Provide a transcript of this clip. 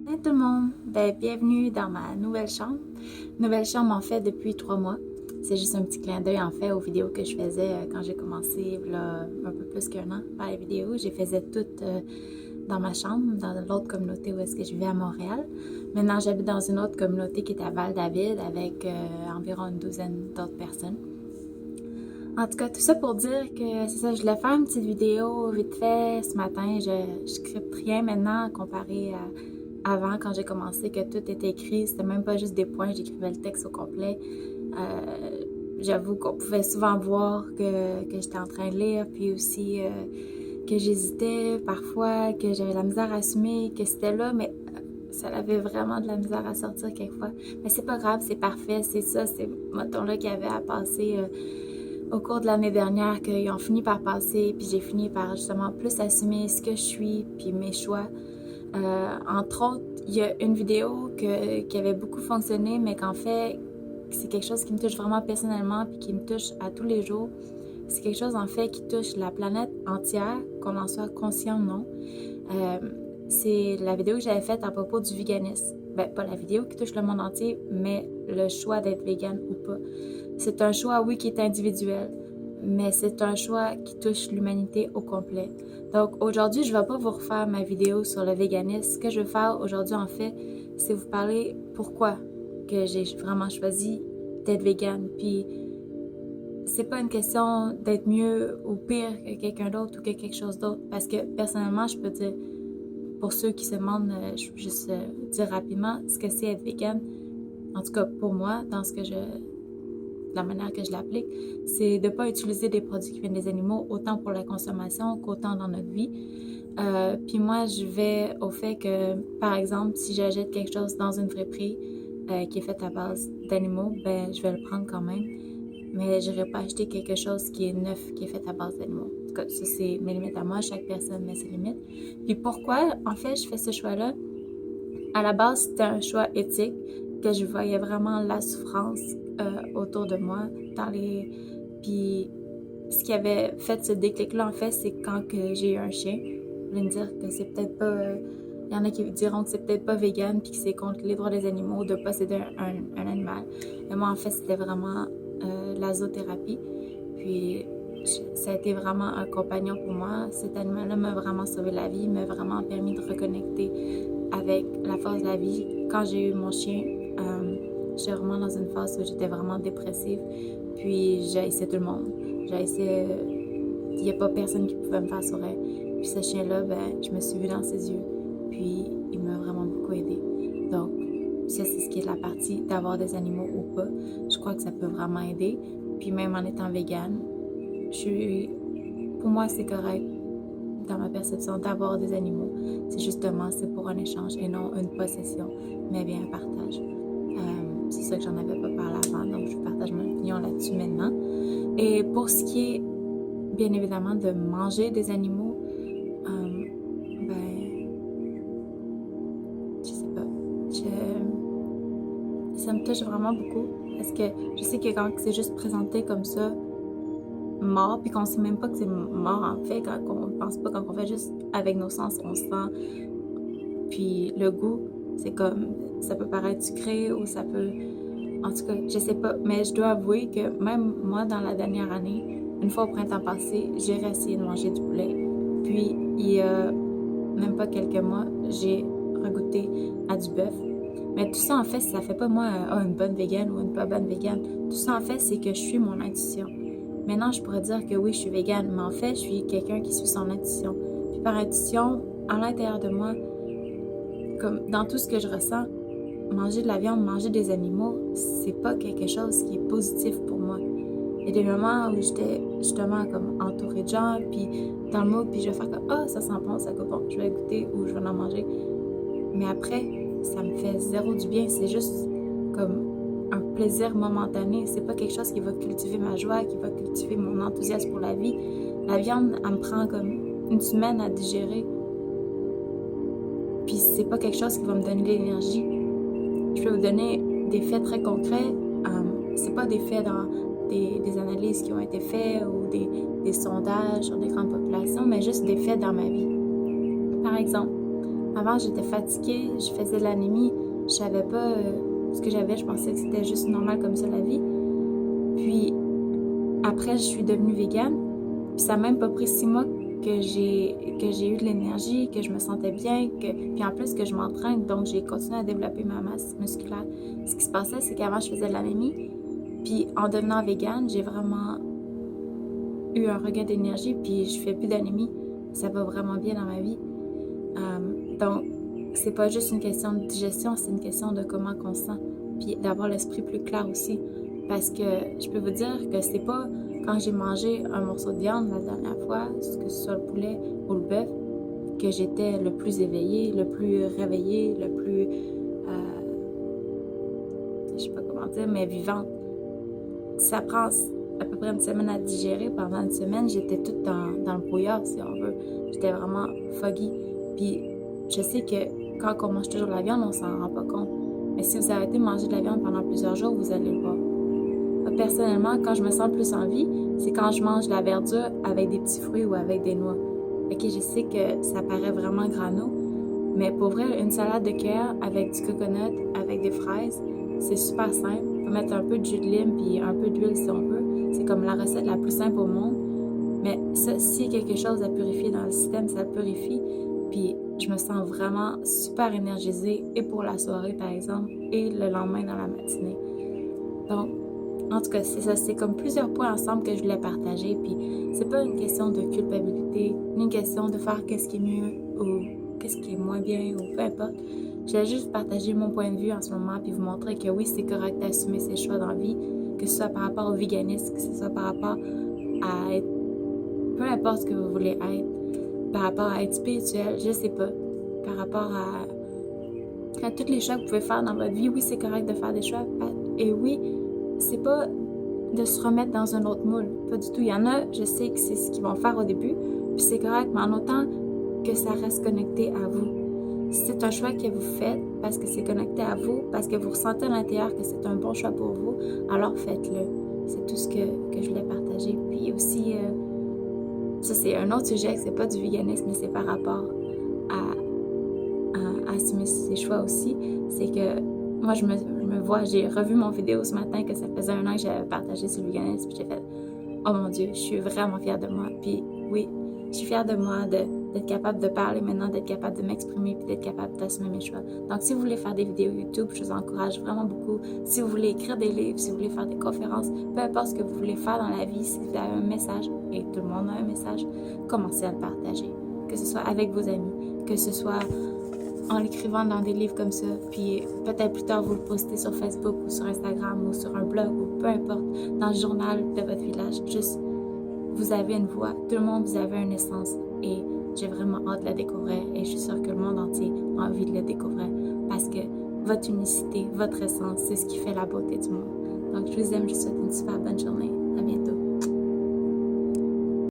Hey tout le monde, bienvenue dans ma nouvelle chambre. Nouvelle chambre en fait depuis 3 mois. C'est juste un petit clin d'œil en fait aux vidéos que je faisais quand j'ai commencé là, un peu plus qu'un an par les vidéos. Je les faisais toutes dans ma chambre, dans l'autre communauté où est-ce que je vivais à Montréal. Maintenant j'habite dans une autre communauté qui est à Val-David avec environ une douzaine d'autres personnes. En tout cas, tout ça pour dire que c'est ça, je voulais faire une petite vidéo vite fait ce matin. Je scripte rien maintenant comparé à avant quand j'ai commencé, que tout était écrit. C'était même pas juste des points, j'écrivais le texte au complet. J'avoue qu'on pouvait souvent voir que j'étais en train de lire, puis aussi que j'hésitais parfois, que j'avais la misère à assumer, que c'était là, mais ça avait vraiment de la misère à sortir quelquefois. Mais c'est pas grave, c'est parfait, c'est ça, c'est mettons-là qu'il y avait à passer au cours de l'année dernière, qu'ils ont fini par passer, puis j'ai fini par justement plus assumer ce que je suis, puis mes choix. Entre autres, il y a une vidéo qui avait beaucoup fonctionné, mais qu'en fait, c'est quelque chose qui me touche vraiment personnellement, puis qui me touche à tous les jours. C'est quelque chose en fait qui touche la planète entière, qu'on en soit conscient ou non. C'est la vidéo que j'avais faite à propos du véganisme. Ben, pas la vidéo qui touche le monde entier, mais le choix d'être végane ou pas. C'est un choix, oui, qui est individuel, mais c'est un choix qui touche l'humanité au complet. Donc aujourd'hui, je ne vais pas vous refaire ma vidéo sur le véganisme. Ce que je veux faire aujourd'hui, en fait, c'est vous parler pourquoi que j'ai vraiment choisi d'être végane. Puis c'est pas une question d'être mieux ou pire que quelqu'un d'autre ou que quelque chose d'autre. Parce que personnellement, je peux dire, pour ceux qui se demandent, je peux juste dire rapidement ce que c'est être végane. En tout cas, pour moi, dans la manière que je l'applique, c'est de ne pas utiliser des produits qui viennent des animaux autant pour la consommation qu'autant dans notre vie. Puis moi, je vais au fait que, par exemple, si j'achète quelque chose dans une friperie qui est faite à base d'animaux, ben je vais le prendre quand même. Mais je n'irai pas acheter quelque chose qui est neuf, qui est fait à base d'animaux. En tout cas, ça, c'est mes limites à moi. Chaque personne met ses limites. Puis pourquoi, en fait, je fais ce choix-là? À la base, c'était un choix éthique, que je voyais vraiment la souffrance autour de moi. Puis ce qui avait fait ce déclic-là, en fait, c'est quand que j'ai eu un chien. Je voulais me dire que c'est peut-être pas... Il y en a qui diront que c'est peut-être pas vegan puis que c'est contre les droits des animaux de posséder un animal. Mais moi, en fait, c'était vraiment la zoothérapie. Puis ça a été vraiment un compagnon pour moi. Cet animal-là m'a vraiment sauvé la vie, m'a vraiment permis de reconnecter avec la force de la vie. Quand j'ai eu mon chien, j'étais vraiment dans une phase où j'étais vraiment dépressive. Puis j'haïssais tout le monde. J'haïssais... Il n'y a pas personne qui pouvait me faire sourire. Puis ce chien-là, ben, je me suis vue dans ses yeux. Puis il m'a vraiment beaucoup aidée. Donc, ça, c'est ce qui est de la partie d'avoir des animaux ou pas. Je crois que ça peut vraiment aider. Puis même en étant végane, pour moi, c'est correct dans ma perception d'avoir des animaux. C'est pour un échange et non une possession, mais bien un partage. C'est ça que j'en avais pas parlé avant, donc je partage mon opinion là-dessus maintenant. Et pour ce qui est, bien évidemment, de manger des animaux, je sais pas. Ça me touche vraiment beaucoup parce que je sais que quand c'est juste présenté comme ça, mort, puis qu'on sait même pas que c'est mort en fait, quand on pense pas, quand on fait juste avec nos sens, on sent. Puis le goût, c'est comme, ça peut paraître sucré ou ça peut, en tout cas, je sais pas, mais je dois avouer que même moi, dans la dernière année, une fois au printemps passé, j'ai essayé de manger du poulet. Puis il y a même pas quelques mois, j'ai regoûté à du bœuf. Mais tout ça, en fait, ça fait pas moi une bonne végane ou une pas bonne végane. Tout ça, en fait, c'est que je suis mon intuition. Maintenant, je pourrais dire que oui, je suis végane, mais en fait, je suis quelqu'un qui suit son intuition. Puis par intuition, à l'intérieur de moi, comme dans tout ce que je ressens, manger de la viande, manger des animaux, c'est pas quelque chose qui est positif pour moi. Il y a des moments où j'étais justement comme entourée de gens, puis dans le mood, puis je vais faire comme ah, ça sent bon, ça goûte bon, je vais goûter ou je vais en manger. Mais après, ça me fait zéro du bien, c'est juste comme un plaisir momentané. C'est pas quelque chose qui va cultiver ma joie, qui va cultiver mon enthousiasme pour la vie. La viande, elle me prend comme une semaine à digérer. Puis c'est pas quelque chose qui va me donner de l'énergie. Je peux vous donner des faits très concrets. C'est pas des faits dans des analyses qui ont été faites ou des sondages sur des grandes populations, mais juste des faits dans ma vie. Par exemple, Avant, j'étais fatiguée, je faisais de l'anémie, je savais pas ce que j'avais, je pensais que c'était juste normal comme ça la vie. Puis après, je suis devenue végane, puis ça n'a même pas pris 6 mois que j'ai eu de l'énergie, que je me sentais bien, puis en plus que je m'entraîne, donc j'ai continué à développer ma masse musculaire. Ce qui se passait, c'est qu'avant, je faisais de l'anémie, puis en devenant végane, j'ai vraiment eu un regain d'énergie, puis je fais plus d'anémie. Ça va vraiment bien dans ma vie. Donc, c'est pas juste une question de digestion, c'est une question de comment on se sent, puis d'avoir l'esprit plus clair aussi. Parce que je peux vous dire que c'est pas quand j'ai mangé un morceau de viande la dernière fois, que ce soit le poulet ou le bœuf, que j'étais le plus éveillée, le plus réveillée, le plus, je sais pas comment dire, mais vivante. Ça prend à peu près une semaine à digérer. Pendant une semaine, j'étais toute dans le brouillard, si on veut. J'étais vraiment foggy. Puis je sais que quand on mange toujours de la viande, on s'en rend pas compte. Mais si vous arrêtez de manger de la viande pendant plusieurs jours, vous allez le voir. Moi, personnellement, quand je me sens plus en vie, c'est quand je mange de la verdure avec des petits fruits ou avec des noix. Ok, je sais que ça paraît vraiment grano, mais pour vrai, une salade de cœur avec du coconut, avec des fraises, c'est super simple. On peut mettre un peu de jus de lime puis un peu d'huile si on veut. C'est comme la recette la plus simple au monde. Mais ça, s'il y a quelque chose à purifier dans le système, ça le purifie. Puis je me sens vraiment super énergisée, et pour la soirée, par exemple, et le lendemain dans la matinée. Donc, en tout cas, c'est ça. C'est comme plusieurs points ensemble que je voulais partager. Puis c'est pas une question de culpabilité, ni une question de faire qu'est-ce qui est mieux ou qu'est-ce qui est moins bien ou peu importe. Je voulais juste partager mon point de vue en ce moment puis vous montrer que oui, c'est correct d'assumer ses choix dans la vie, que ce soit par rapport au véganisme, que ce soit par rapport à être, peu importe ce que vous voulez être, par rapport à être spirituel, je sais pas, par rapport à tous les choix que vous pouvez faire dans votre vie. Oui, c'est correct de faire des choix. Et oui, c'est pas de se remettre dans un autre moule. Pas du tout. Il y en a, je sais que c'est ce qu'ils vont faire au début, puis c'est correct, mais en autant que ça reste connecté à vous. Si c'est un choix que vous faites parce que c'est connecté à vous, parce que vous ressentez à l'intérieur que c'est un bon choix pour vous, alors faites-le. C'est tout ce que je voulais partager. Puis aussi, ça c'est un autre sujet, c'est pas du véganisme, mais c'est par rapport à assumer ses choix aussi. C'est que moi, je me vois, j'ai revu mon vidéo ce matin que ça faisait 1 an que j'avais partagé sur le véganisme, puis j'ai fait « Oh mon Dieu, je suis vraiment fière de moi. » Puis oui, je suis fière de moi, d'être capable de parler maintenant, d'être capable de m'exprimer, puis d'être capable d'assumer mes choix. Donc, si vous voulez faire des vidéos YouTube, je vous encourage vraiment beaucoup. Si vous voulez écrire des livres, si vous voulez faire des conférences, peu importe ce que vous voulez faire dans la vie, si vous avez un message, et tout le monde a un message, commencez à le partager. Que ce soit avec vos amis, que ce soit en l'écrivant dans des livres comme ça, puis peut-être plus tard vous le postez sur Facebook ou sur Instagram ou sur un blog ou peu importe, dans le journal de votre village. Juste, vous avez une voix, tout le monde, vous avez une essence, et j'ai vraiment hâte de la découvrir, et je suis sûre que le monde entier a envie de la découvrir, parce que votre unicité, votre essence, c'est ce qui fait la beauté du monde. Donc je vous aime, je vous souhaite une super bonne journée. À bientôt.